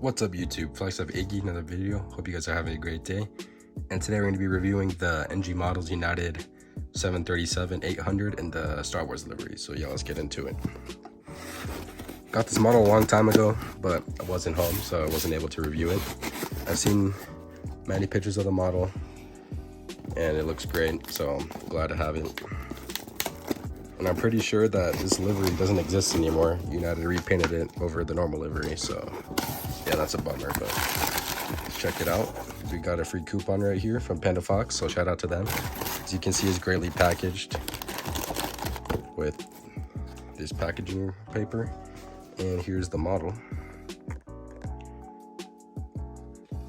What's up YouTube, Flex of Iggy, another video. Hope you guys are having a great day. And today we're going to be reviewing the NG Models United 737-800 in the Star Wars livery. So yeah, let's get into it. Got this model a long time ago, but I wasn't home, so I wasn't able to review it. I've seen many pictures of the model and it looks great, so I'm glad to have it. And I'm pretty sure that this livery doesn't exist anymore. United repainted it over the normal livery, so yeah, that's a bummer, but check it out. We got a free coupon right here from Panda Fox, so shout out to them. As you can see, it's greatly packaged with this packaging paper. And here's the model.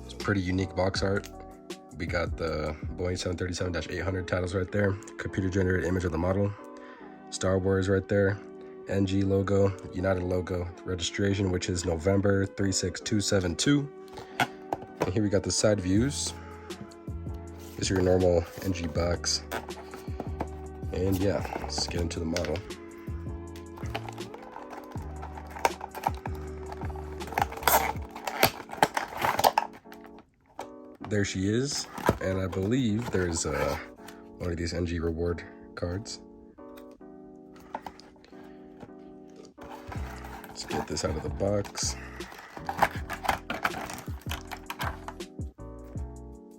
It's pretty unique box art. We got the Boeing 737-800 titles right there, computer generated image of the model, Star Wars right there, NG logo, United logo, registration, which is November 36272. And here we got the side views. This is your normal NG box. And yeah, let's get into the model. There she is, and I believe there's one of these NG reward cards. Let's get this out of the box.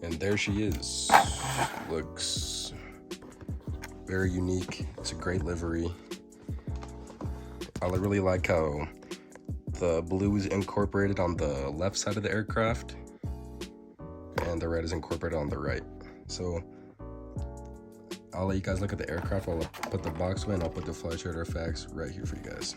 And there she is. Looks very unique. It's a great livery. I really like how the blue is incorporated on the left side of the aircraft and the red is incorporated on the right. So I'll let you guys look at the aircraft while I put the box away, and I'll put the flight radar facts right here for you guys.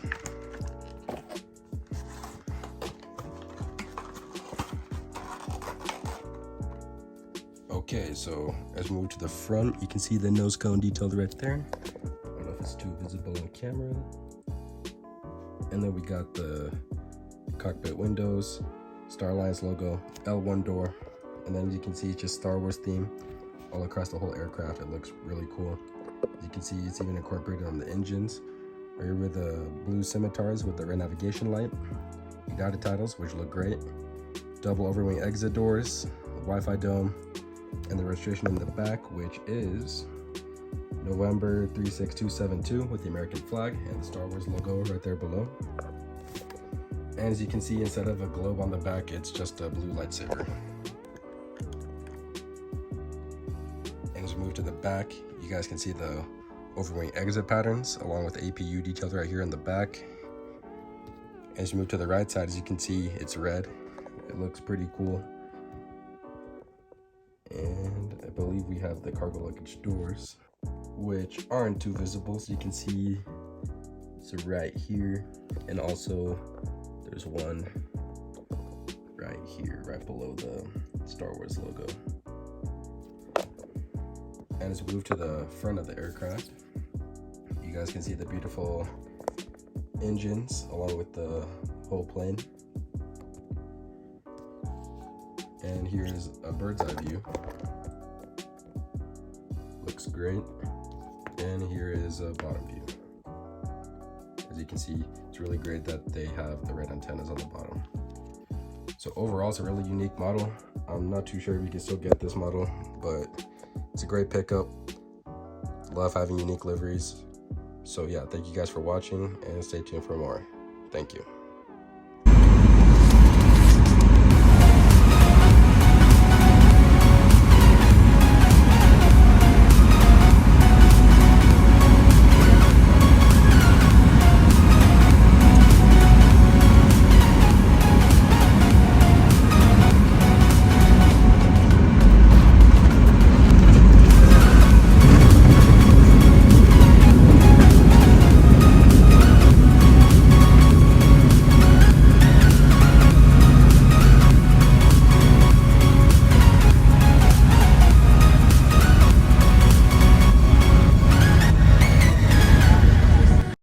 Okay, so as we move to the front, you can see the nose cone detailed right there. I don't know if it's too visible on camera. And then we got the cockpit windows, Star Alliance logo, L1 door, and then you can see just Star Wars theme all across the whole aircraft. It looks really cool. As you can see, it's even incorporated on the engines. Right here with the blue scimitars with the red navigation light, United titles, which look great, double overwing exit doors, Wi-Fi dome, and the registration in the back, which is November 36272 with the American flag and the Star Wars logo right there below. And as you can see, instead of a globe on the back, it's just a blue lightsaber. And as we move to the back, you guys can see the overwing exit patterns along with APU details right here in the back. As you move to the right side, as you can see, it's red. It looks pretty cool. And I believe we have the cargo luggage doors, which aren't too visible, so you can see it's right here, and also there's one right here, right below the Star Wars logo. And as we move to the front of the aircraft, you guys can see the beautiful engines along with the whole plane. And here's a bird's eye view. Looks great. And here is a bottom view. As you can see, it's really great that they have the red antennas on the bottom. So overall, it's a really unique model. I'm not too sure if you can still get this model, but it's a great pickup. Love having unique liveries. So yeah, thank you guys for watching and stay tuned for more. Thank you.